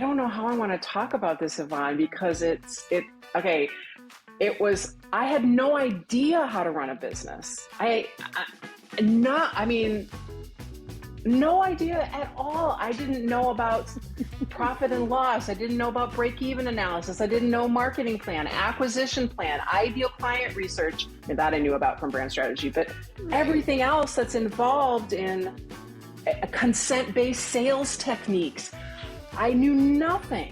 don't know how I want to talk about this, Yvonne, because okay. I had no idea how to run a business. No idea at all. I didn't know about profit and loss. I didn't know about break-even analysis. I didn't know marketing plan, acquisition plan, ideal client research. And that I knew about from Brand Strategy, but everything else that's involved in consent-based sales techniques, I knew nothing.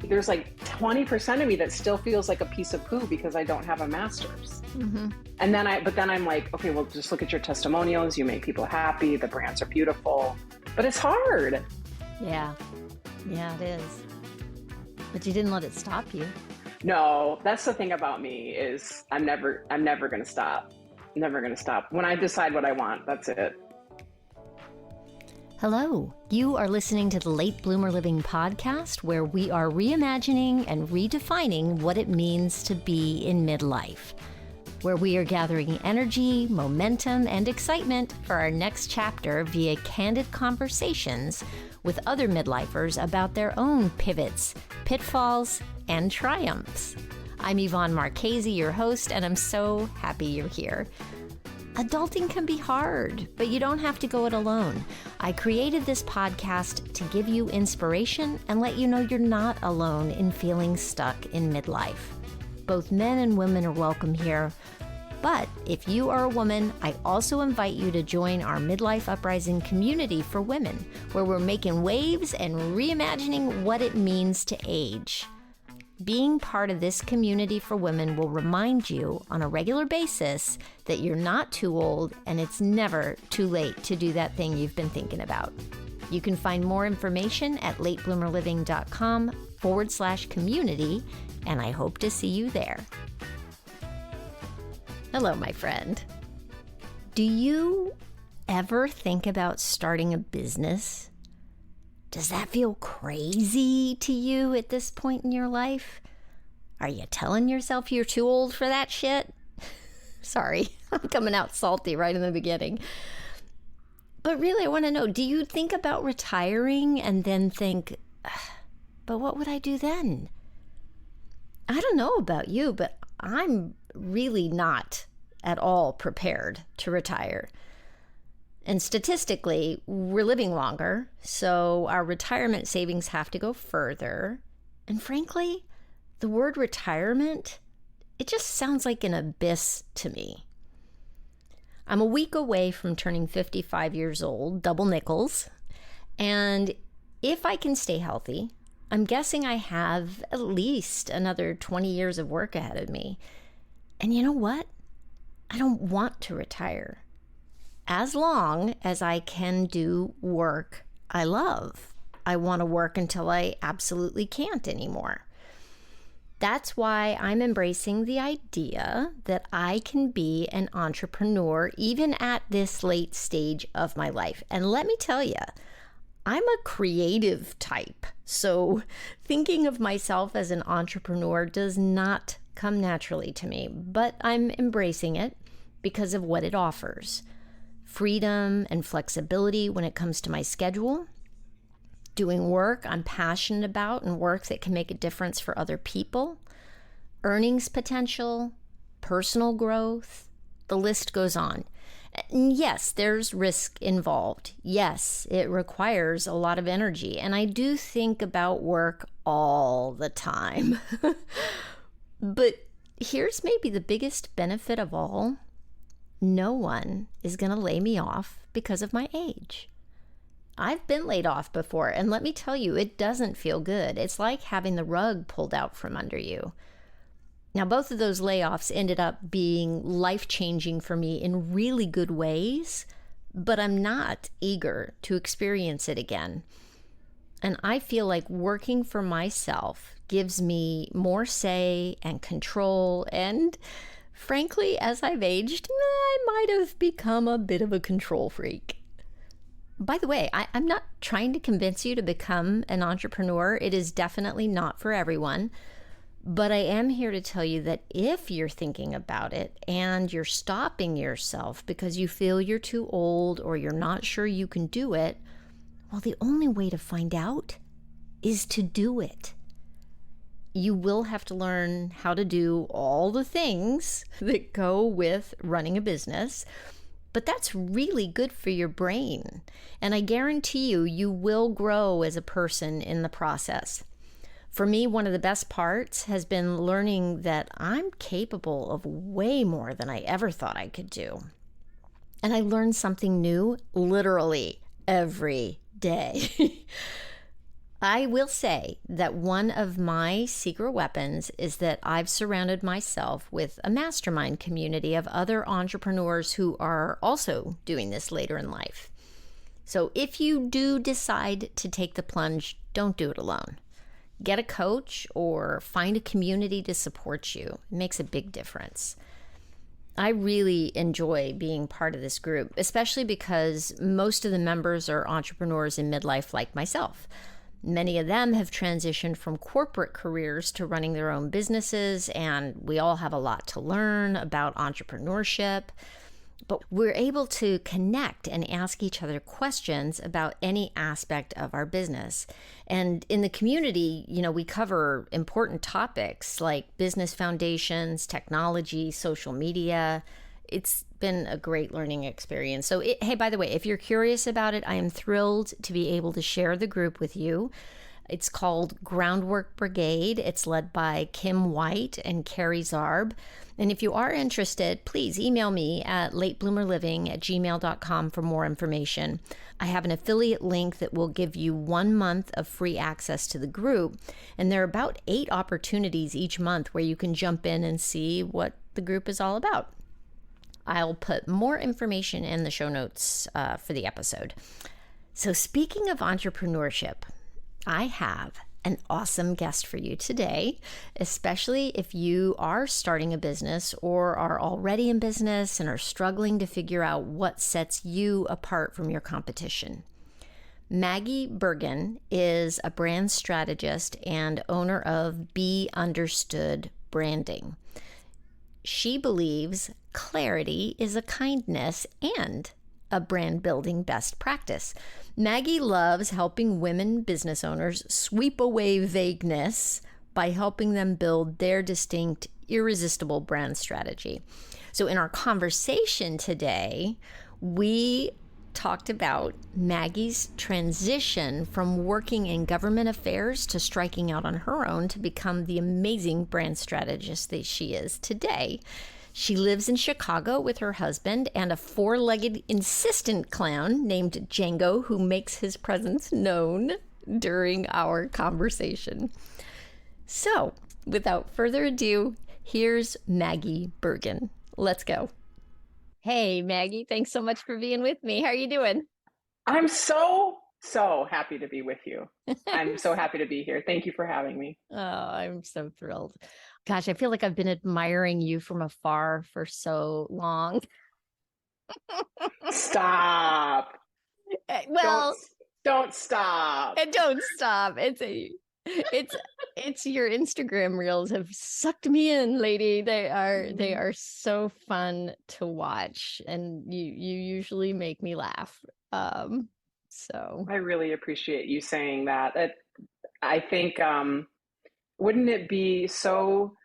There's like 20% of me that still feels like a piece of poo because I don't have a master's. Mm-hmm. But then I'm like, okay, well, just look at your testimonials. You make people happy. The brands are beautiful, but it's hard. Yeah, it is. But you didn't let it stop you. No, that's the thing about me is I'm never going to stop. Never going to stop. When I decide what I want, that's it. Hello, you are listening to the Late Bloomer Living podcast, where we are reimagining and redefining what it means to be in midlife, where we are gathering energy, momentum, and excitement for our next chapter via candid conversations with other midlifers about their own pivots, pitfalls, and triumphs. I'm Yvonne Marchese, your host, and I'm so happy you're here. Adulting can be hard, but you don't have to go it alone. I created this podcast to give you inspiration and let you know you're not alone in feeling stuck in midlife. Both men and women are welcome here. But if you are a woman, I also invite you to join our Midlife Uprising community for women, where we're making waves and reimagining what it means to age. Being part of this community for women will remind you on a regular basis that you're not too old and it's never too late to do that thing you've been thinking about. You can find more information at latebloomerliving.com/community, and I hope to see you there. Hello, my friend. Do you ever think about starting a business? Does that feel crazy to you at this point in your life? Are you telling yourself you're too old for that shit? Sorry, I'm coming out salty right in the beginning. But really, I want to know, do you think about retiring and then think, but what would I do then? I don't know about you, but I'm really not at all prepared to retire. And statistically, we're living longer, so our retirement savings have to go further. And frankly, the word retirement, it just sounds like an abyss to me. I'm a week away from turning 55 years old, double nickels. And if I can stay healthy, I'm guessing I have at least another 20 years of work ahead of me. And you know what? I don't want to retire, as long as I can do work I love. I want to work until I absolutely can't anymore. That's why I'm embracing the idea that I can be an entrepreneur even at this late stage of my life. And let me tell you, I'm a creative type. So thinking of myself as an entrepreneur does not come naturally to me, but I'm embracing it because of what it offers. Freedom and flexibility when it comes to my schedule, doing work I'm passionate about and work that can make a difference for other people, earnings potential, personal growth, the list goes on. And yes, there's risk involved. Yes, it requires a lot of energy. And I do think about work all the time. But here's maybe the biggest benefit of all. No one is going to lay me off because of my age. I've been laid off before, and let me tell you, it doesn't feel good. It's like having the rug pulled out from under you. Now, both of those layoffs ended up being life-changing for me in really good ways, but I'm not eager to experience it again. And I feel like working for myself gives me more say and control, and frankly, as I've aged, I might have become a bit of a control freak. By the way, I'm not trying to convince you to become an entrepreneur. It is definitely not for everyone. But I am here to tell you that if you're thinking about it and you're stopping yourself because you feel you're too old or you're not sure you can do it, well, the only way to find out is to do it. You will have to learn how to do all the things that go with running a business, but that's really good for your brain. And I guarantee you, you will grow as a person in the process. For me, one of the best parts has been learning that I'm capable of way more than I ever thought I could do. And I learn something new literally every day. I will say that one of my secret weapons is that I've surrounded myself with a mastermind community of other entrepreneurs who are also doing this later in life. So if you do decide to take the plunge, don't do it alone. Get a coach or find a community to support you. It makes a big difference. I really enjoy being part of this group, especially because most of the members are entrepreneurs in midlife like myself. Many of them have transitioned from corporate careers to running their own businesses, and we all have a lot to learn about entrepreneurship. But we're able to connect and ask each other questions about any aspect of our business. And in the community, we cover important topics like business foundations, technology, social media. It's been a great learning experience. So, hey, by the way, if you're curious about it, I am thrilled to be able to share the group with you. It's called Groundwork Brigade. It's led by Kim White and Carrie Zarb. And if you are interested, please email me at latebloomerliving@gmail.com for more information. I have an affiliate link that will give you 1 month of free access to the group. And there are about 8 opportunities each month where you can jump in and see what the group is all about. I'll put more information in the show notes for the episode. So speaking of entrepreneurship, I have an awesome guest for you today, especially if you are starting a business or are already in business and are struggling to figure out what sets you apart from your competition. Maggie Bergin is a brand strategist and owner of Be Understood Branding. She believes clarity is a kindness and a brand building best practice. Maggie loves helping women business owners sweep away vagueness by helping them build their distinct, irresistible brand strategy. So in our conversation today, we talked about Maggie's transition from working in government affairs to striking out on her own to become the amazing brand strategist that she is today. She lives in Chicago with her husband and a 4-legged insistent clown named Django, who makes his presence known during our conversation. So, without further ado, here's Maggie Bergin. Let's go. Hey, Maggie, thanks so much for being with me. How are you doing? I'm so happy to be with you. I'm so happy to be here. Thank you for having me. Oh, I'm so thrilled. Gosh, I feel like I've been admiring you from afar for so long. Stop. Well, don't stop. And don't stop. It's your Instagram reels have sucked me in, lady. They are so fun to watch, and you usually make me laugh. So I really appreciate you saying that. I think wouldn't it be so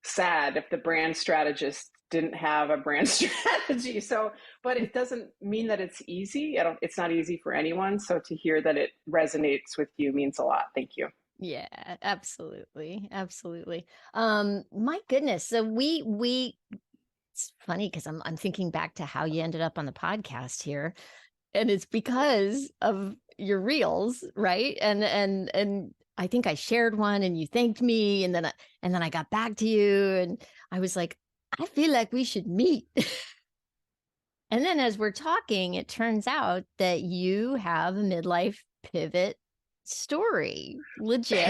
sad if the brand strategist didn't have a brand strategy? But it doesn't mean that it's easy. It's not easy for anyone. So to hear that it resonates with you means a lot. Thank you. Yeah, absolutely. Absolutely. My goodness. So it's funny because I'm thinking back to how you ended up on the podcast here. And it's because of your reels, right? And I think I shared one and you thanked me, and then I got back to you and I was like, I feel like we should meet. And then as we're talking, it turns out that you have a midlife pivot story. Legit.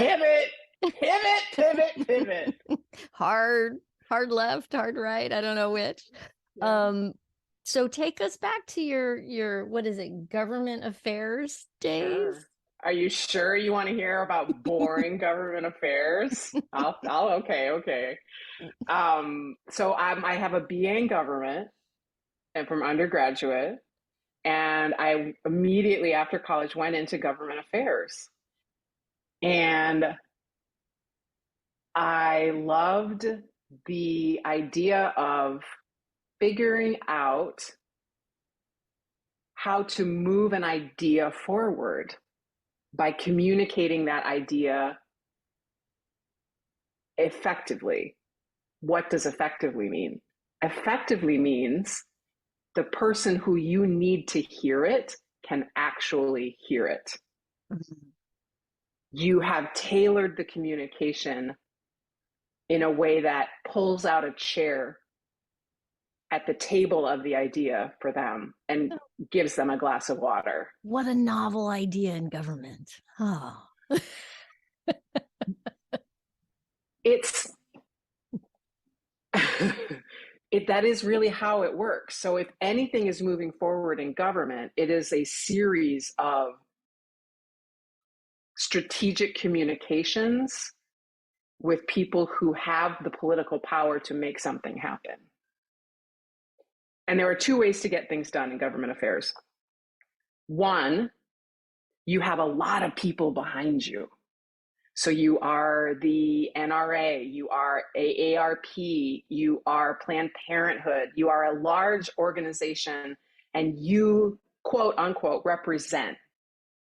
Pivot. Hard left, hard right. I don't know which. Yeah. So take us back to your what is it, government affairs days? Sure. Are you sure you want to hear about boring government affairs? Okay. So I have a BA in government and from undergraduate, and I immediately after college went into government affairs. And I loved the idea of figuring out how to move an idea forward by communicating that idea effectively. What does effectively mean? Effectively means the person who you need to hear it can actually hear it. Mm-hmm. You have tailored the communication in a way that pulls out a chair at the table of the idea for them and gives them a glass of water. What a novel idea in government. Oh. It's that is really how it works. So if anything is moving forward in government, it is a series of strategic communications with people who have the political power to make something happen. And there are two ways to get things done in government affairs. One, you have a lot of people behind you. So you are the NRA, you are AARP, you are Planned Parenthood, you are a large organization, and you, quote unquote, represent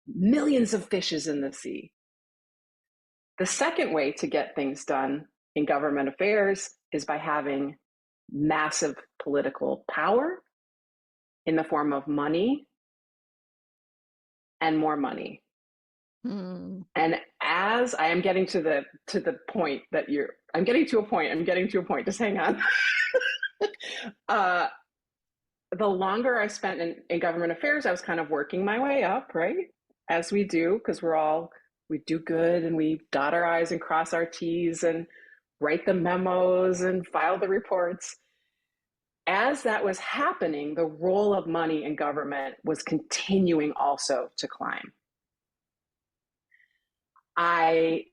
millions of fishes in the sea. The second way to get things done in government affairs is by having massive political power in the form of money and more money. And as I am getting to the point that I'm getting to a point, just hang on. The longer I spent in government affairs, I was kind of working my way up, right? As we do, because we do good and we dot our I's and cross our T's and write the memos and file the reports. As that was happening, the role of money in government was continuing also to climb. I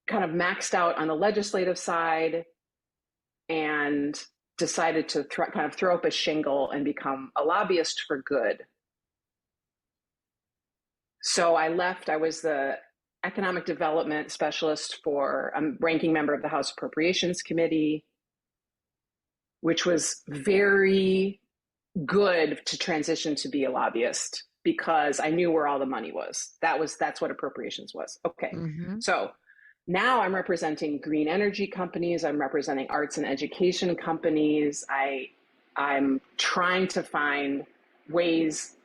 kind of maxed out on the legislative side and decided to kind of throw up a shingle and become a lobbyist for good. So I left. I was the economic development specialist for a ranking member of the House Appropriations Committee, which was very good to transition to be a lobbyist because I knew where all the money was. That's what appropriations was. Okay. Mm-hmm. So now I'm representing green energy companies. I'm representing arts and education companies. I'm trying to find ways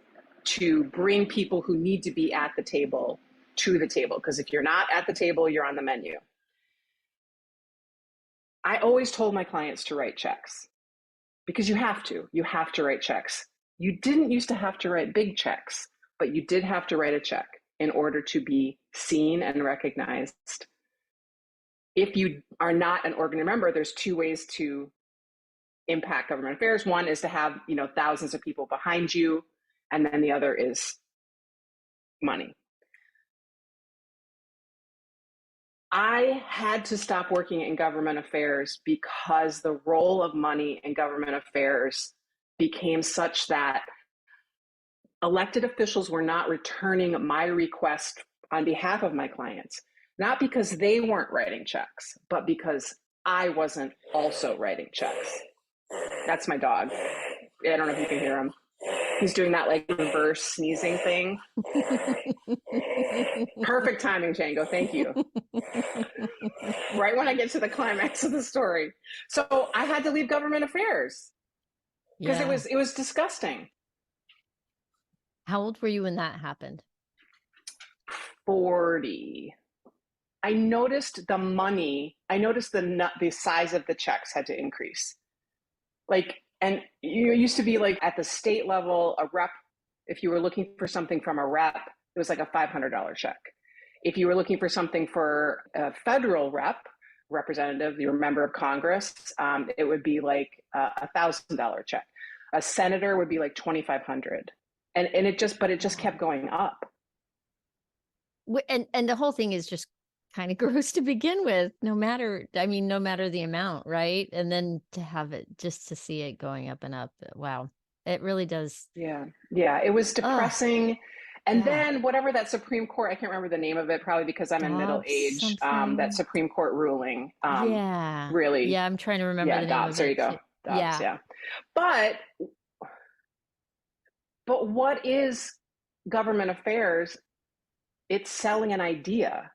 to bring people who need to be at the table to the table. Because if you're not at the table, you're on the menu. I always told my clients to write checks because you have to write checks. You didn't used to have to write big checks, but you did have to write a check in order to be seen and recognized. If you are not an organ member, there's two ways to impact government affairs. One is to have, thousands of people behind you, and then the other is money. I had to stop working in government affairs because the role of money in government affairs became such that elected officials were not returning my request on behalf of my clients, not because they weren't writing checks, but because I wasn't also writing checks. That's my dog. I don't know if you can hear him. He's doing that like reverse sneezing thing. Perfect timing, Django. Thank you. Right when I get to the climax of the story. So I had to leave government affairs because it was disgusting. How old were you when that happened? 40. I noticed the money. I noticed the size of the checks had to increase. And you used to be like at the state level, a rep, if you were looking for something from a rep, it was like a $500 check. If you were looking for something for a federal representative, you're a member of Congress, it would be like a $1,000 check. A senator would be like $2,500. And it just kept going up. And the whole thing is just kind of gross to begin with, no matter the amount, right? And then to have it, just to see it going up and up. Wow. It really does. Yeah. It was depressing. And Yeah. then whatever that Supreme Court, I can't remember the name of it, probably because I'm in middle Dobbs age, that something. Supreme Court ruling, Yeah. really, Yeah, I'm trying to remember yeah, the name Dobbs, of there you it go. too. Dobbs, Yeah. yeah. But, but what is government affairs? It's selling an idea,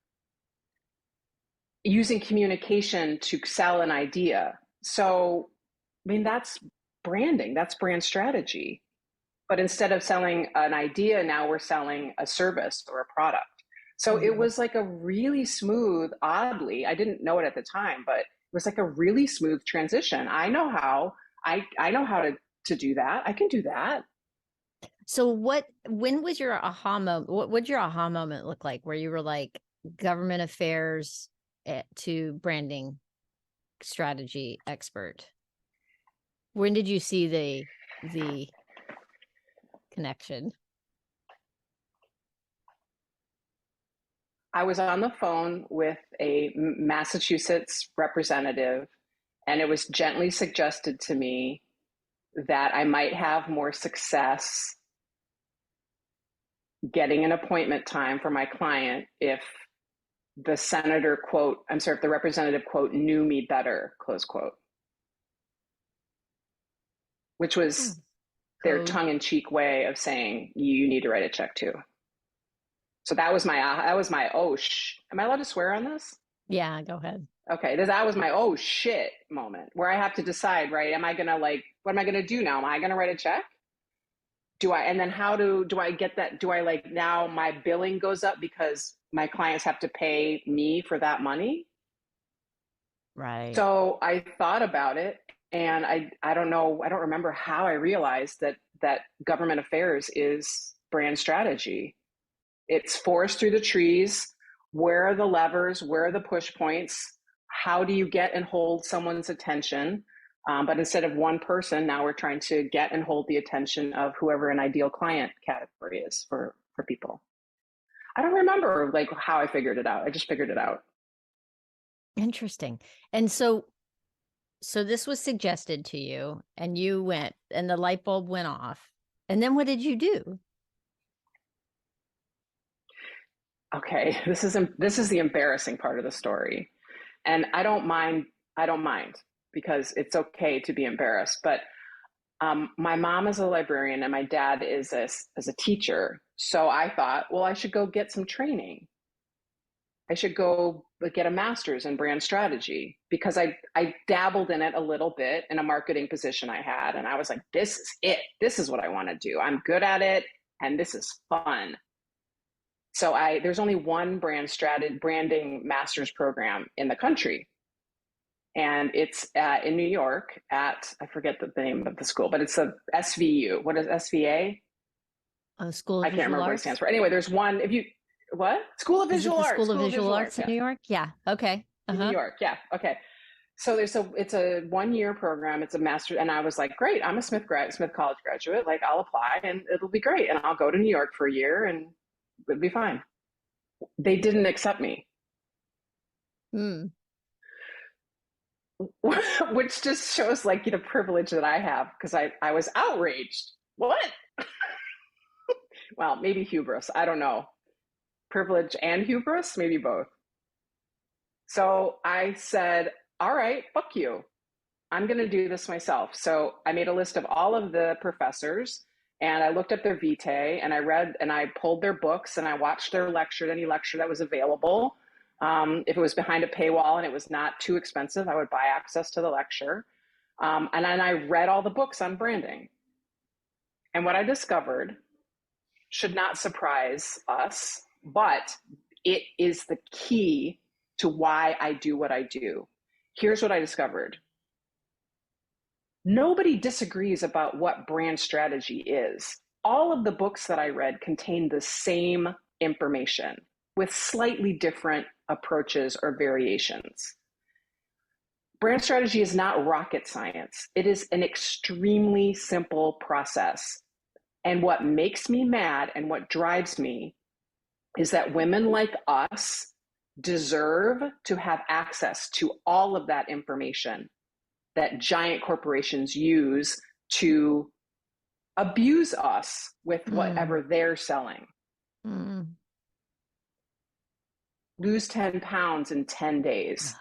using communication to sell an idea. So, I mean, that's branding, that's brand strategy. But instead of selling an idea, now we're selling a service or a product. So it Mhm. was like a really smooth, oddly, I didn't know it at the time, but it was like a really smooth transition. I know how, I know how to do that. I can do that. So when was your aha moment? What would your aha moment look like where you were like government affairs to branding strategy expert? When did you see the connection? I was on the phone with a Massachusetts representative, and it was gently suggested to me that I might have more success getting an appointment time for my client if the senator quote, I'm sorry, if the representative quote knew me better, close quote, which Hmm. was their Code. tongue-in-cheek way of saying you need to write a check too. So that was my am I allowed to swear on this? Yeah, go ahead. Okay, that was my oh shit moment where I have to decide, right? Am I gonna what am I gonna do now? Am I gonna write a check? And then how do I get that? Do I now my billing goes up because my clients have to pay me for that money? Right. So I thought about it, and I don't know, I don't remember how I realized that government affairs is brand strategy. It's forest through the trees. Where are the levers? Where are the push points? How do you get and hold someone's attention? But instead of one person, now we're trying to get and hold the attention of whoever an ideal client category is for people. I don't remember how I figured it out. I just figured it out. Interesting. And so this was suggested to you and you went and the light bulb went off. And then what did you do? Okay, this is the embarrassing part of the story, and I don't mind because it's okay to be embarrassed. But my mom is a librarian and my dad is a teacher, so I thought, well, I should go get some training. I should go get a master's in brand strategy because I dabbled in it a little bit in a marketing position I had, and I was like, this is it. This is what I want to do. I'm good at it, and this is fun. So there's only one branding master's program in the country, and it's in New York at, I forget the name of the school, but it's a SVU. What is SVA? School of I can't Visual remember what it stands Arts? for. Anyway, there's one. If you what School of Is it Visual the Arts? School of School of Visual Visual Arts. Arts in Yeah, New York? Yeah. Okay. in New Uh-huh. York. Yeah. Okay. So it's a 1 year program. It's a master, and I was like, great. I'm a Smith College graduate. Like, I'll apply, and it'll be great, and I'll go to New York for a year, and it'll be fine. They didn't accept me. Hmm. Which just shows the privilege that I have because I was outraged. What? Well, maybe hubris. I don't know. Privilege and hubris, maybe both. So I said, all right, fuck you. I'm going to do this myself. So I made a list of all of the professors and I looked up their vitae and I read and I pulled their books and I watched their lecture, any lecture that was available. If it was behind a paywall and it was not too expensive, I would buy access to the lecture. And then I read all the books on branding. And what I discovered should not surprise us, but it is the key to why I do what I do. Here's what I discovered. Nobody disagrees about what brand strategy is. All of the books that I read contain the same information with slightly different approaches or variations. Brand strategy is not rocket science. It is an extremely simple process. And what makes me mad and what drives me is that women like us deserve to have access to all of that information that giant corporations use to abuse us with Mm. whatever they're selling. Mm. Lose 10 pounds in 10 days.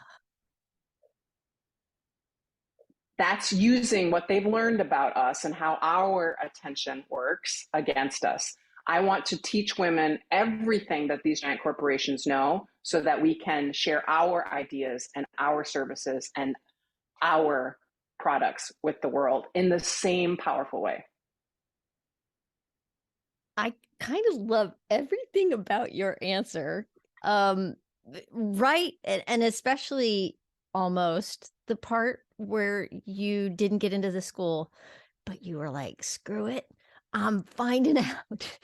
That's using what they've learned about us and how our attention works against us. I want to teach women everything that these giant corporations know so that we can share our ideas and our services and our products with the world in the same powerful way. I kind of love everything about your answer. Right. And especially almost the part where you didn't get into the school, but you were like, screw it. I'm finding out.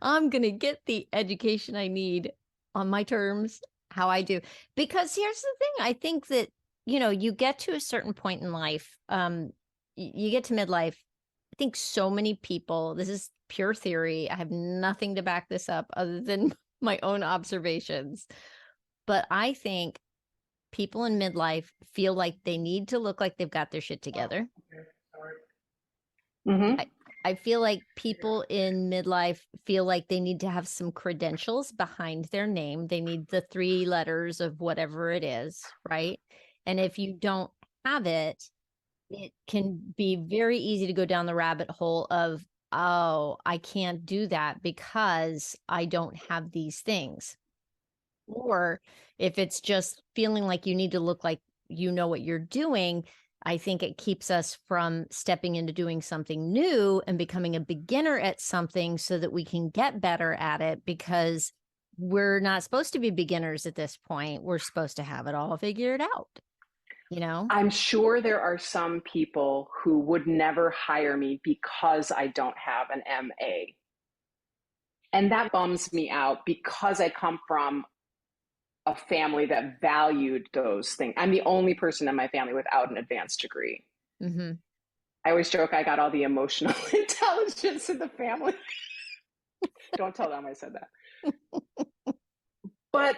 I'm going to get the education I need on my terms, how I do. Because here's the thing. I think that, you get to a certain point in life, you get to midlife. I think so many people, this is pure theory. I have nothing to back this up other than my own observations. But I think people in midlife feel like they need to look like they've got their shit together. Mm-hmm. I feel like people in midlife feel like they need to have some credentials behind their name. They need the 3 letters of whatever it is, right? And if you don't have it, it can be very easy to go down the rabbit hole of, oh, I can't do that because I don't have these things. Or if it's just feeling like you need to look like you know what you're doing, I think it keeps us from stepping into doing something new and becoming a beginner at something so that we can get better at it, because we're not supposed to be beginners at this point. We're supposed to have it all figured out, I'm sure there are some people who would never hire me because I don't have an MA. And that bums me out because I come from a family that valued those things. I'm the only person in my family without an advanced degree. Mm-hmm. I always joke I got all the emotional intelligence in the family. Don't tell them I said that. But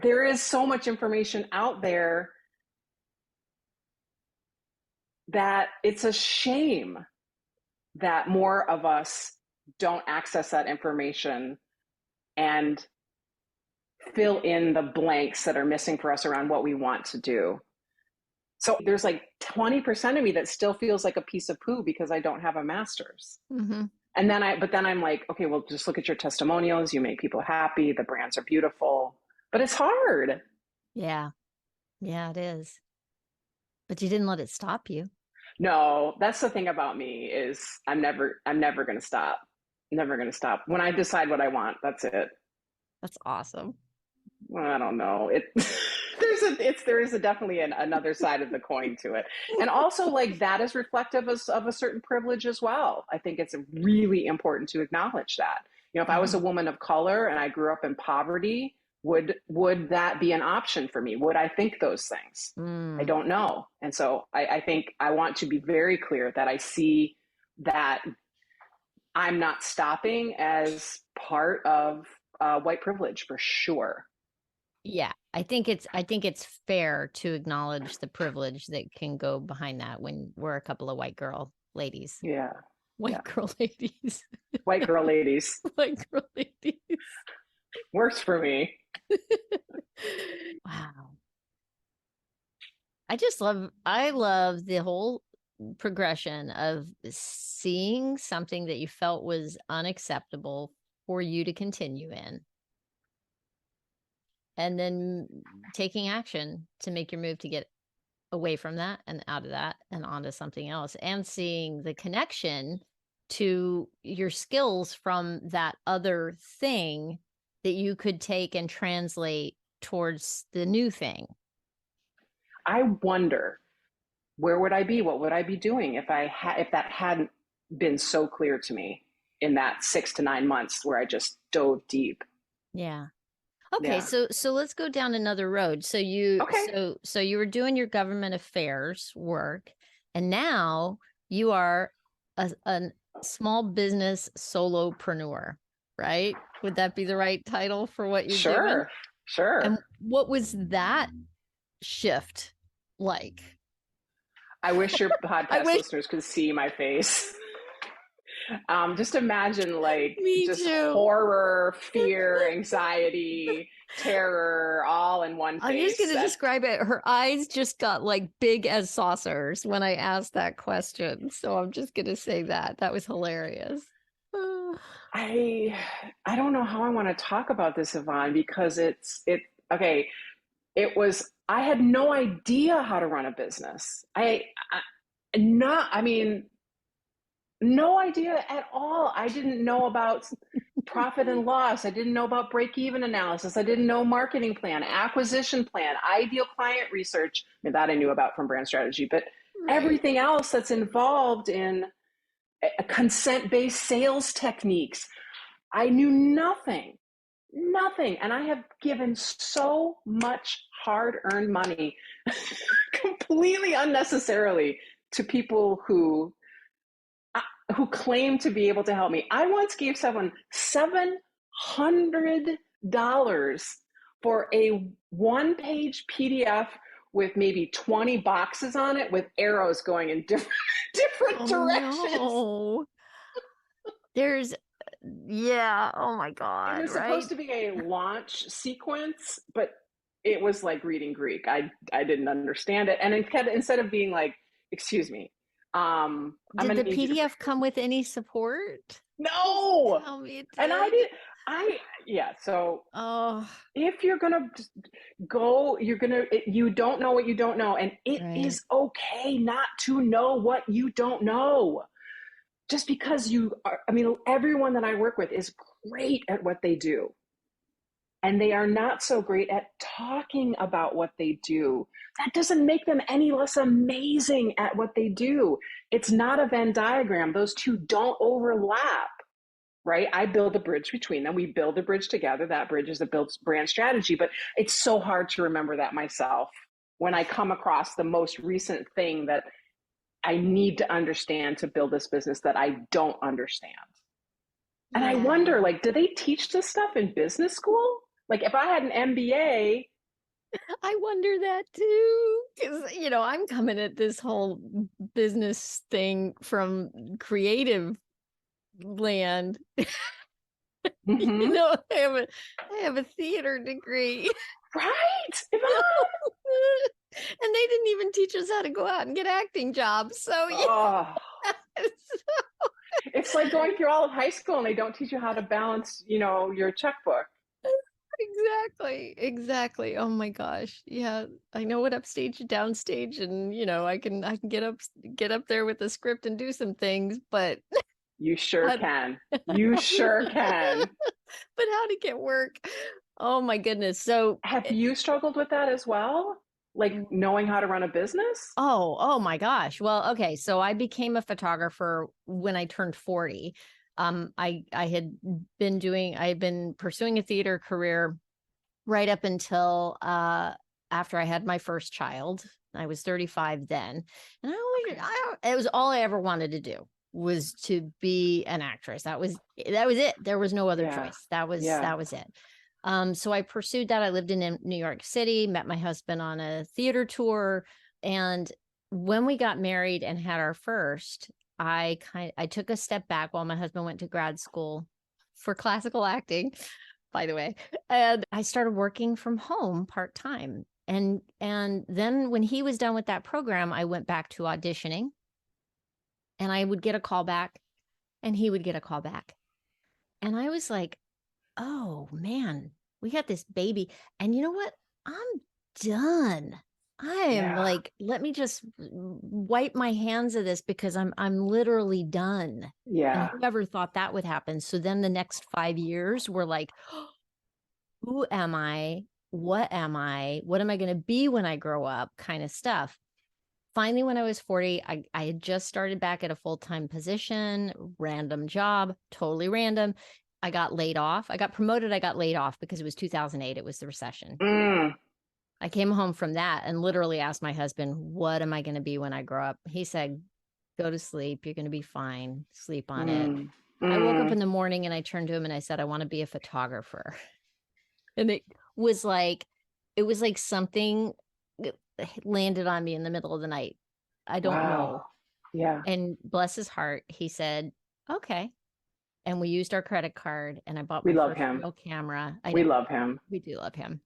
there is so much information out there that it's a shame that more of us don't access that information and fill in the blanks that are missing for us around what we want to do. So there's like 20% of me that still feels like a piece of poo because I don't have a master's. Mm-hmm. And then I'm like, okay, well, just look at your testimonials. You make people happy. The brands are beautiful, but it's hard. Yeah. Yeah, it is. But you didn't let it stop you. No, that's the thing about me is I'm never going to stop. Never going to stop. When I decide what I want, that's it. That's awesome. Well, I don't know. There is definitely another side of the coin to it. And also like that is reflective of a certain privilege as well. I think it's really important to acknowledge that. If I was a woman of color and I grew up in poverty, would that be an option for me? Would I think those things? I don't know. And so I think I want to be very clear that I see that I'm not stopping as part of white privilege for sure. Yeah, I think it's fair to acknowledge the privilege that can go behind that when we're a couple of white girl ladies. Yeah. White girl ladies. White girl ladies. White girl ladies. Works for me. Wow. I love the whole progression of seeing something that you felt was unacceptable for you to continue in, and then taking action to make your move to get away from that and out of that and onto something else, and seeing the connection to your skills from that other thing that you could take and translate towards the new thing. I wonder, where would I be? What would I be doing if that hadn't been so clear to me in that 6 to 9 months where I just dove deep? Yeah. Okay, Yeah. so let's go down another road. So you were doing your government affairs work, and now you are a small business solopreneur, right? Would that be the right title for what you're doing? Sure. And what was that shift like? I wish your podcast listeners could see my face. Just imagine like Me just too. horror, fear, anxiety, terror, all in one I'm just going face. to describe it. Her eyes just got like big as saucers when I asked that question. So I'm just going to say that. That was hilarious. I I don't know how I want to talk about this, Yvonne, because it okay. It was I had no idea how to run a business. I not I mean no idea at all. I didn't know about profit and loss. I didn't know about break even analysis. I didn't know marketing plan, acquisition plan, ideal client research. I mean, that I knew about from brand strategy, but Right. everything else that's involved in consent based sales techniques, I knew nothing, nothing. And I have given so much hard earned money completely unnecessarily to people who claim to be able to help me. I once gave someone $700 for a one-page PDF with maybe 20 boxes on it with arrows going in different Oh directions. no. There's, yeah. Oh my It God. was supposed Right. to be a launch sequence, but it was like reading Greek. I didn't understand it. And instead of being like, excuse me, I'm Did going the to need you to PDF come with any support? Please no. tell me it And I did. did. Yeah. So Oh, if you're gonna go, you don't know what you don't know, and it right. is okay not to know what you don't know. Just because you are, I mean, everyone that I work with is great at what they do, and they are not so great at talking about what they do. That doesn't make them any less amazing at what they do. It's not a Venn diagram. Those two don't overlap, right? I build a bridge between them. We build a bridge together. That bridge is a build brand strategy, but it's so hard to remember that myself when I come across the most recent thing that I need to understand to build this business that I don't understand. And I wonder, Yeah. like, do they teach this stuff in business school? Like, if I had an MBA, I wonder that too. Because, I'm coming at this whole business thing from creative land. mm-hmm, I have a theater degree. right? And they didn't even teach us how to go out and get acting jobs. So, yeah. Oh, it's like going through all of high school and they don't teach you how to balance, your checkbook. Exactly. Oh my gosh. Yeah, I know what upstage and downstage, and I can get up there with the script and do some things, but You sure how, can. You sure can. but how to get work. Oh my goodness. So, Have you struggled with that as well? Like knowing how to run a business? oh my gosh. Well, okay. So I became a photographer when I turned 40. I had been pursuing a theater career right up until after I had my first child. I was 35 then. And it was all I ever wanted to do was to be an actress. That was it. There was no other Yeah. choice. That was Yeah. it. So I pursued that. I lived in New York City, met my husband on a theater tour. And when we got married and had our first, I took a step back while my husband went to grad school for classical acting, by the way. And I started working from home part-time. And then when he was done with that program, I went back to auditioning, and I would get a call back and he would get a call back. And I was like, oh man, we got this baby. And you know what? I'm done. I am Yeah. like, let me just wipe my hands of this because I'm literally done. And Yeah. whoever thought that would happen. So then the next 5 years were like, who am I? What am I? What am I going to be when I grow up? Kind of stuff. Finally, when I was 40, I had just started back at a full-time position, random job, totally random. I got laid off. I got promoted. I got laid off because it was 2008. It was the recession. Mm. I came home from that and literally asked my husband, what am I going to be when I grow up? He said, go to sleep. You're going to be fine. Sleep on it. Mm. I woke up Mm. in the morning and I turned to him and I said, I want to be a photographer. And was like, it was like something landed on me in the middle of the night. I don't know. Wow. Yeah. And bless his heart, he said, Okay. And we used our credit card, and I bought We my love first him. real camera. I We know love him. we do love him.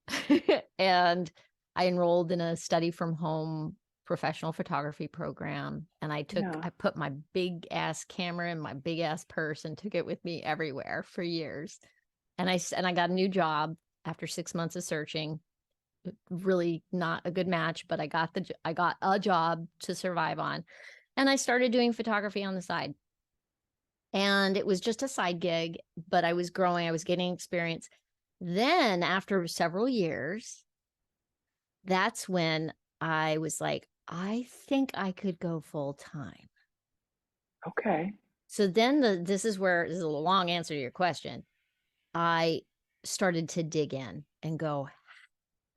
And I enrolled in a study from home professional photography program. And I Yeah. put my big ass camera in my big ass purse and took it with me everywhere for years. And I got a new job after 6 months of searching. Really not a good match, but I got a job to survive on. And I started doing photography on the side. And it was just a side gig, but I was growing, I was getting experience. Then after several years, that's when I was like, I think I could go full time. Okay. So then this is a long answer to your question. I started to dig in and go, how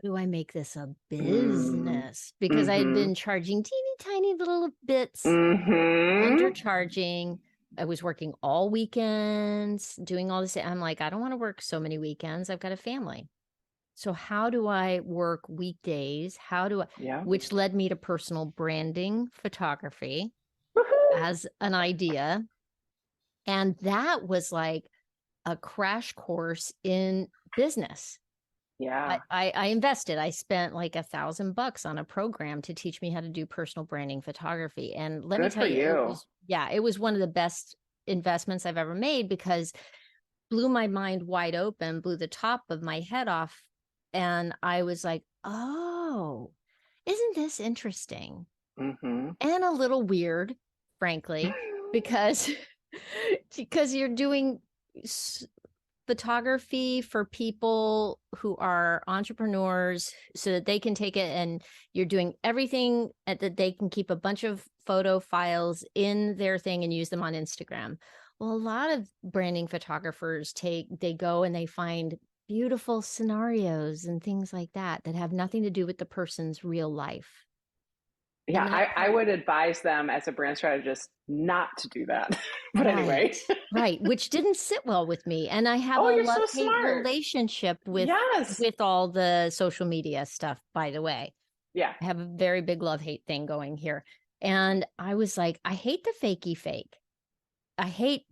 do I make this a Mm. business? Because I had Mm-hmm. been charging teeny tiny little bits, Mm-hmm. undercharging. I was working all weekends, doing all this. I'm like, I don't want to work so many weekends. I've got a family. So how do I work weekdays? Yeah. Which led me to personal branding photography Woohoo. as an idea. And that was like a crash course in business. Yeah. I invested. I spent like $1,000 on a program to teach me how to do personal branding photography. And let me Good tell for you, you. it was one of the best investments I've ever made, because blew my mind wide open, blew the top of my head off. And I was like, oh, isn't this interesting? Mm-hmm. And a little weird, frankly, because because you're doing photography for people who are entrepreneurs so that they can take it, and you're doing everything that they can keep a bunch of photo files in their thing and use them on Instagram. Well, a lot of branding photographers they go and they find beautiful scenarios and things like that that have nothing to do with the person's real life. Yeah, And that I would advise them as a brand strategist not to do that. But anyway. Right, right, which didn't sit well with me. And I have Oh, a you're so love-hate smart. relationship Yes. with all the social media stuff, by the way. Yeah. I have a very big love-hate thing going here. And I was like, I hate the fakey fake. I hate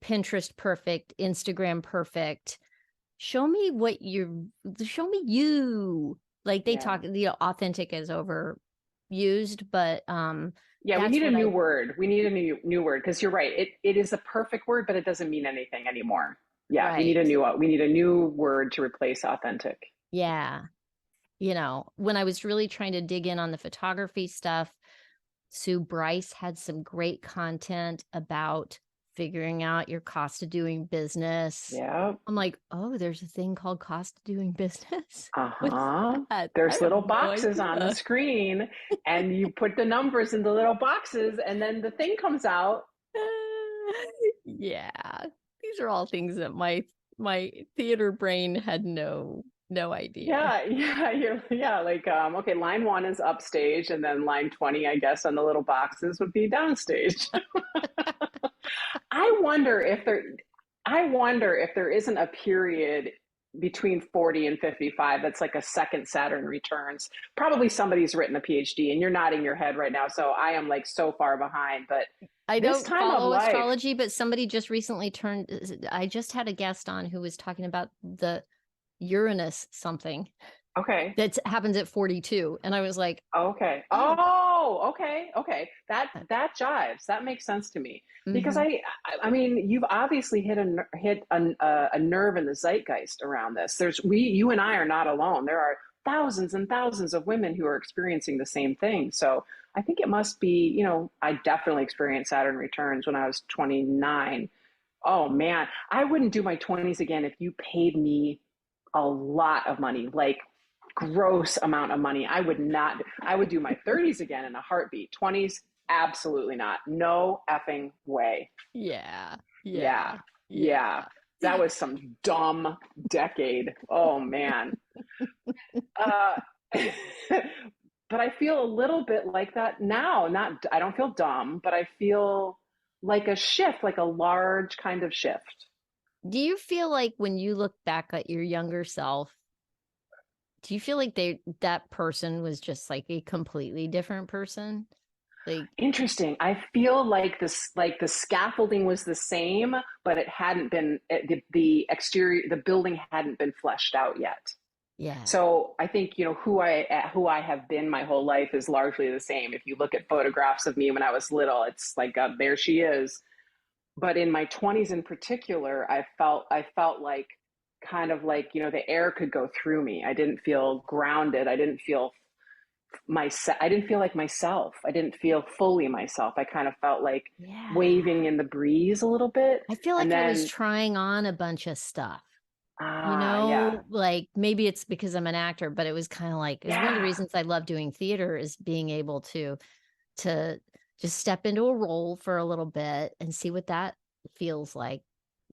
Pinterest perfect, Instagram perfect. Show me you. Like they Yeah. talk, authentic is overused, but Yeah, we that's need a what new I word. We need a new word because you're right. It is a perfect word, but it doesn't mean anything anymore. Yeah, right. we need a new word to replace authentic. Yeah. When I was really trying to dig in on the photography stuff, Sue Bryce had some great content about figuring out your cost of doing business. Yeah. I'm like, oh, there's a thing called cost of doing business. What's Uh-huh. that? I There's have little no boxes on the idea. screen and you put the numbers in the little boxes and then the thing comes out. Yeah. These are all things that my theater brain had no idea. Yeah, like okay, line 1 is upstage and then line 20, I guess, on the little boxes would be downstage. I wonder if there I wonder if there isn't a period between 40 and 55 that's like a second Saturn returns. Probably somebody's written a PhD and you're nodding your head right now, so I am like so far behind, but I this don't time of follow life. astrology, but somebody just recently I just had a guest on who was talking about the Uranus something Okay. that happens at 42. And I was like, Okay. oh, Oh, okay. Okay. That jives. That makes sense to me because mm-hmm. I mean, you've obviously hit a nerve in the zeitgeist around this. You and I are not alone. There are thousands and thousands of women who are experiencing the same thing. So I think it must be, I definitely experienced Saturn returns when I was 29. Oh man, I wouldn't do my 20s again if you paid me a lot of money, like gross amount of money. I would do my 30s again in a heartbeat. 20s, absolutely not. No effing way. Yeah, Yeah. yeah, Yeah. yeah. That was some dumb decade. Oh man. Uh, but I feel a little bit like that now. I don't feel dumb, but I feel like a shift, like a large kind of shift. Do you feel like when you look back at your younger self, do you feel like that person was just like a completely different person? Like, Interesting. I feel like the scaffolding was the same, but it hadn't been, the exterior, the building hadn't been fleshed out yet. yeah. So I think, who I have been my whole life is largely the same. If you look at photographs of me when I was little, it's like, there she is. But in my 20s in particular, I felt like, kind of like, the air could go through me. I didn't feel grounded. I didn't feel like myself. I didn't feel fully myself. I kind of felt like Yeah. waving in the breeze a little bit. I feel And like I was then, trying on a bunch of stuff. yeah, Like maybe it's because I'm an actor, but it was kind of like, it was one of the yeah, reasons I love doing theater is being able to just step into a role for a little bit and see what that feels like,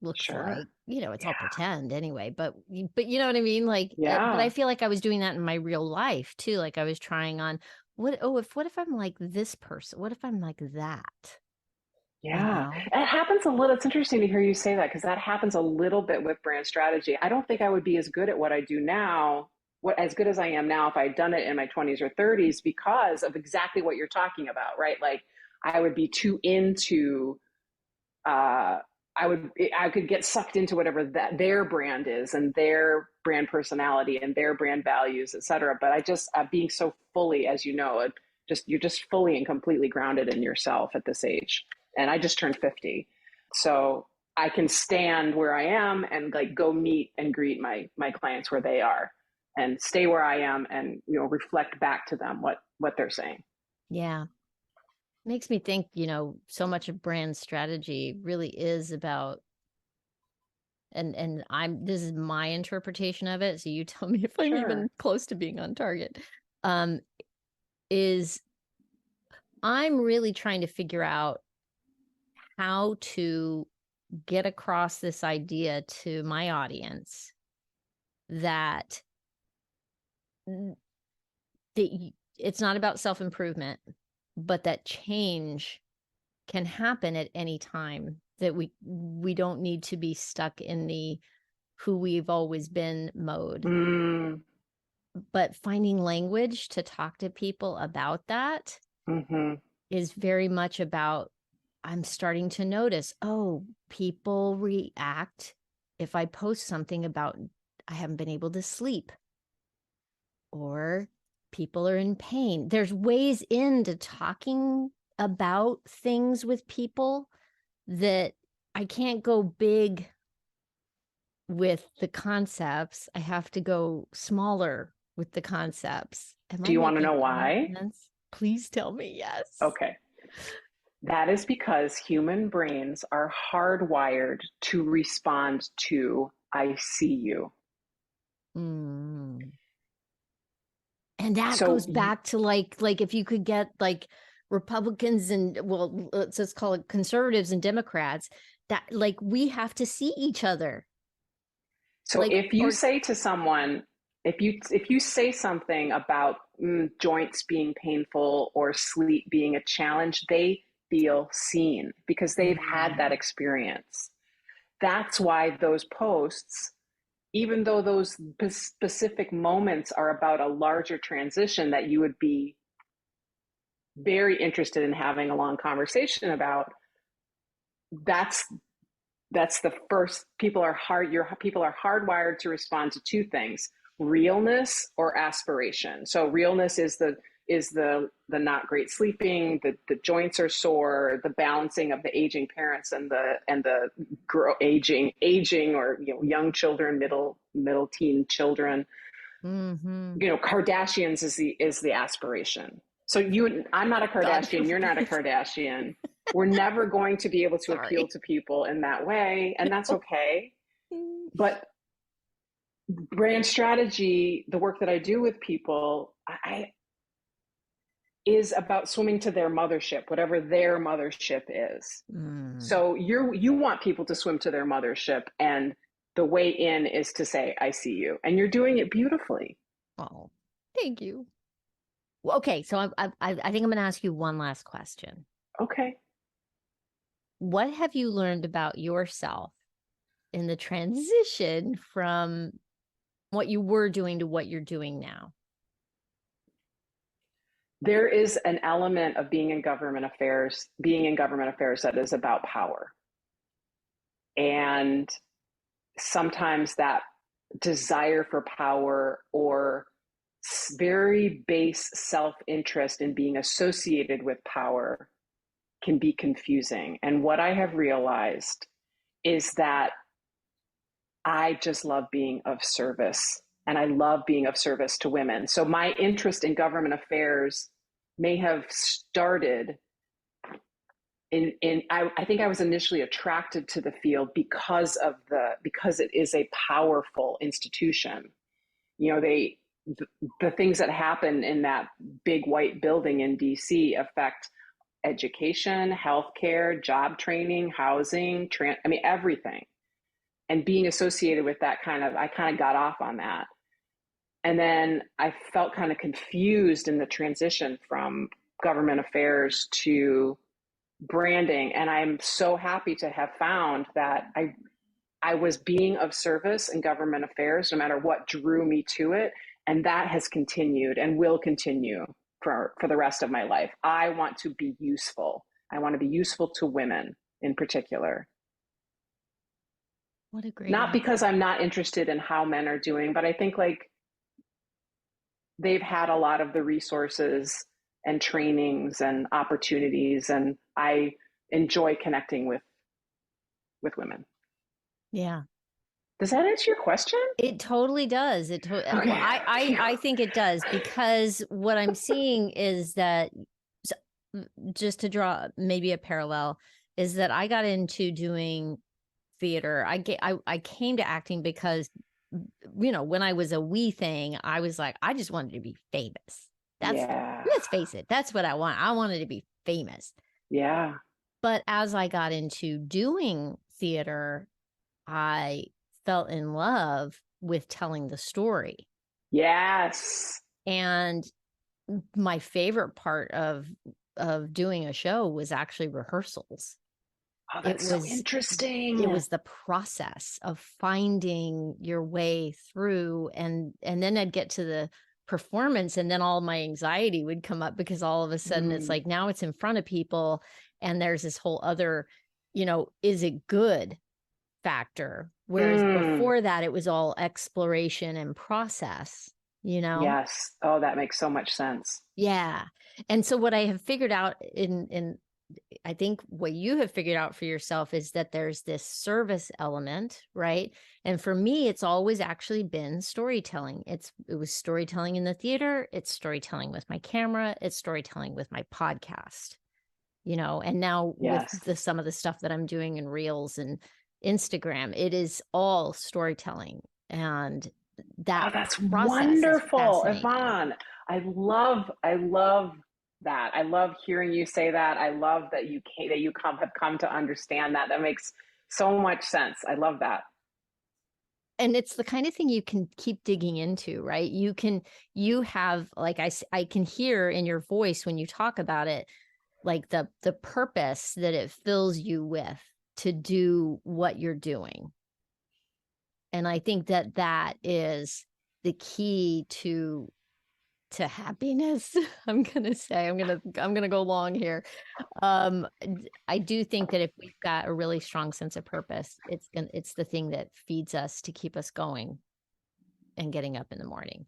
looks sure. like. You know, it's all Yeah, pretend anyway, but you know what I mean? Like, but I yeah, feel like I was doing that in my real life too. Like I was trying on what if I'm like this person? What if I'm like that? You yeah. know? It happens a little. It's interesting to hear you say that, because that happens a little bit with brand strategy. I don't think I would be as good at what I do now, as good as I am now, if I had done it in my 20s or 30s, because of exactly what you're talking about, right? Like, I would be too into, uh, I could get sucked into whatever that their brand is and their brand personality and their brand values, et cetera. But I just, being so fully, as you know, you're just fully and completely grounded in yourself at this age. And I just turned 50. So I can stand where I am and like go meet and greet my clients where they are, and stay where I am, and, reflect back to them what they're saying. Yeah. Makes me think, so much of brand strategy really is about, and this is my interpretation of it, so you tell me if I'm Sure. even close to being on target. Um, is I'm really trying to figure out how to get across this idea to my audience that it's not about self-improvement, but that change can happen at any time, that we don't need to be stuck in the who we've always been mode, Mm, but finding language to talk to people about that mm-hmm. is very much about, I'm starting to notice, oh, people react if I post something about I haven't been able to sleep, or people are in pain. There's ways into talking about things with people that I can't go big with the concepts. I have to go smaller with the concepts. Am Do I you want to making know any why? sense? Please tell me yes. Okay. That is because human brains are hardwired to respond to "I see you." Mm. And that So, goes back to like if you could get like Republicans and, well, let's just call it conservatives and Democrats, that like we have to see each other. so Like, if you or say to someone, if you say something about, joints being painful or sleep being a challenge, they feel seen because they've had that mm, experience. That's why those posts, even though those specific moments are about a larger transition that you would be very interested in having a long conversation about, that's the first. People are hardwired to respond to two things: realness or aspiration. So realness is the not great sleeping, the joints are sore, the balancing of the aging parents and the aging, or, young children, middle teen children. mm-hmm. Kardashians is the aspiration. So I'm not a God Kardashian, you're not a forbid. Kardashian. We're never going to be able to appeal Sorry. to people in that way, and that's okay. But brand strategy, the work that I do with people, is about swimming to their mothership, whatever their mothership is. Mm. So you want people to swim to their mothership, and the way in is to say, "I see you," and you're doing it beautifully. Oh, thank you. Well, okay, so I think I'm going to ask you one last question. Okay. What have you learned about yourself in the transition from what you were doing to what you're doing now? There is an element of being in government affairs that is about power. And sometimes that desire for power or very base self-interest in being associated with power can be confusing. And what I have realized is that I just love being of service, and I love being of service to women. So my interest in government affairs may have started I think I was initially attracted to the field because it is a powerful institution. You know, the things that happen in that big white building in DC affect education, healthcare, job training, housing, everything. And being associated with that I kind of got off on that. And then I felt kind of confused in the transition from government affairs to branding. And I'm so happy to have found that I was being of service in government affairs, no matter what drew me to it. And that has continued and will continue for the rest of my life. I want to be useful. I want to be useful to women in particular. What a great Not answer. because I'm not interested in how men are doing, but I think like they've had a lot of the resources and trainings and opportunities, and I enjoy connecting with women. Yeah. Does that answer your question? It totally does. Okay. Well, I think it does, because what I'm seeing is that, just to draw maybe a parallel, is that I got into doing theater. I came to acting because, you know, when I was a wee thing, I was like, I just wanted to be famous. Let's face it, that's what I want. I wanted to be famous. Yeah. But as I got into doing theater, I fell in love with telling the story. Yes. And my favorite part of doing a show was actually rehearsals. Oh, that's so interesting. It was the process of finding your way through, and then I'd get to the performance, and then all my anxiety would come up, because all of a sudden it's like, now it's in front of people, and there's this whole other, you know, is it good factor, whereas before that it was all exploration and process, you know. Yes. Oh, that makes so much sense. Yeah. And so what I have figured out in I think what you have figured out for yourself is that there's this service element, right? And for me, it's always actually been storytelling. It was storytelling in the theater, it's storytelling with my camera, it's storytelling with my podcast, you know. And now with some of the stuff that I'm doing in Reels and Instagram, it is all storytelling. And that's wonderful, Yvonne. I love that. I love hearing you say that. I love that you have come to understand that. That makes so much sense. I love that. And it's the kind of thing you can keep digging into, right? You have, like, I can hear in your voice when you talk about it, like the purpose that it fills you with to do what you're doing. And I think that is the key to happiness. I'm going to go long here. I do think that if we've got a really strong sense of purpose, it's the thing that feeds us to keep us going and getting up in the morning.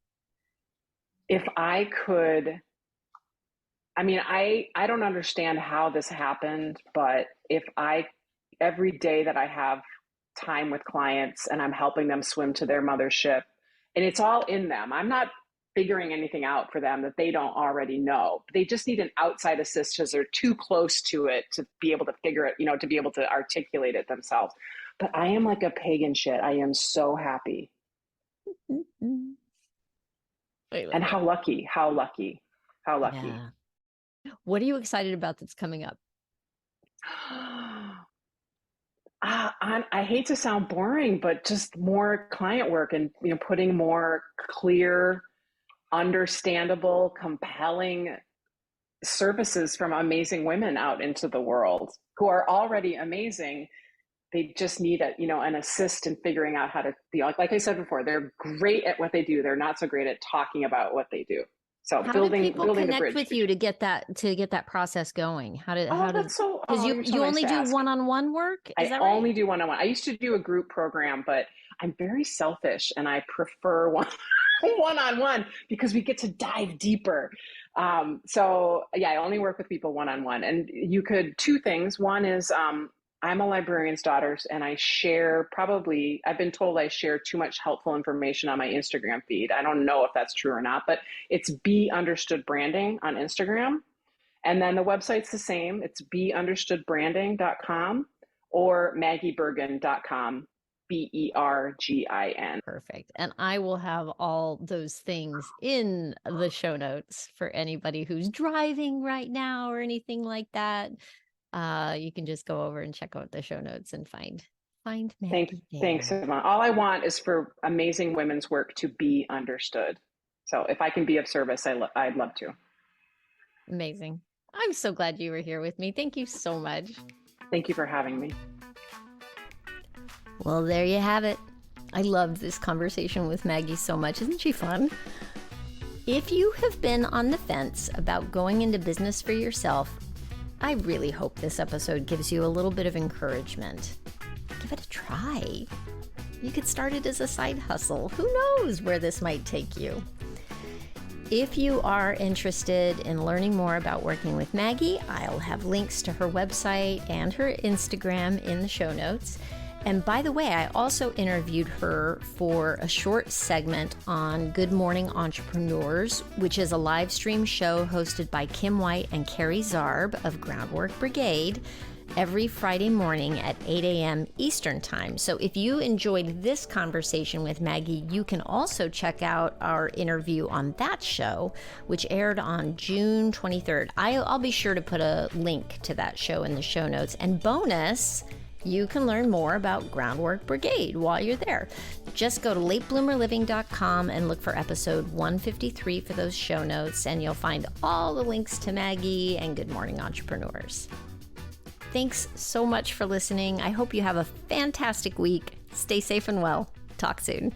If I could, I don't understand how this happened, but every day that I have time with clients and I'm helping them swim to their mothership, and it's all in them. I'm not figuring anything out for them that they don't already know. They just need an outside assist because they're too close to it to be able to figure it, to be able to articulate it themselves. But I am like a pagan shit. I am so happy. And how lucky. Yeah. What are you excited about that's coming up? I hate to sound boring, but just more client work and putting more clear, understandable, compelling services from amazing women out into the world who are already amazing. They just need an assist in figuring out how to, like I said before, they're great at what they do. They're not so great at talking about what they do. So How did people building the connect bridge. with you to get that process going? That's so, because you're so you nice only to do ask. one-on-one work? Is I that right? only do one-on-one. I used to do a group program, but I'm very selfish and I prefer one-on-one because we get to dive deeper. So yeah, I only work with people one-on-one. And you could, two things. One is I'm a librarian's daughter and I've been told I share too much helpful information on my Instagram feed. I don't know if that's true or not, but it's Be Understood Branding on Instagram. And then the website's the same. It's beunderstoodbranding.com or maggiebergin.com, Bergin. Perfect. And I will have all those things in the show notes for anybody who's driving right now or anything like that. You can just go over and check out the show notes and find Maggie there. Thanks, Emma. All I want is for amazing women's work to be understood. So if I can be of service, I'd love to. Amazing. I'm so glad you were here with me. Thank you so much. Thank you for having me. Well, there you have it. I loved this conversation with Maggie so much. Isn't she fun? If you have been on the fence about going into business for yourself, I really hope this episode gives you a little bit of encouragement. Give it a try. You could start it as a side hustle. Who knows where this might take you? If you are interested in learning more about working with Maggie, I'll have links to her website and her Instagram in the show notes. And by the way, I also interviewed her for a short segment on Good Morning Entrepreneurs, which is a live stream show hosted by Kim White and Carrie Zarb of Groundwork Brigade every Friday morning at 8 a.m. Eastern Time. So if you enjoyed this conversation with Maggie, you can also check out our interview on that show, which aired on June 23rd. I'll be sure to put a link to that show in the show notes. And bonus, you can learn more about Groundwork Brigade while you're there. Just go to latebloomerliving.com and look for episode 153 for those show notes, and you'll find all the links to Maggie and Good Morning Entrepreneurs. Thanks so much for listening. I hope you have a fantastic week. Stay safe and well. Talk soon.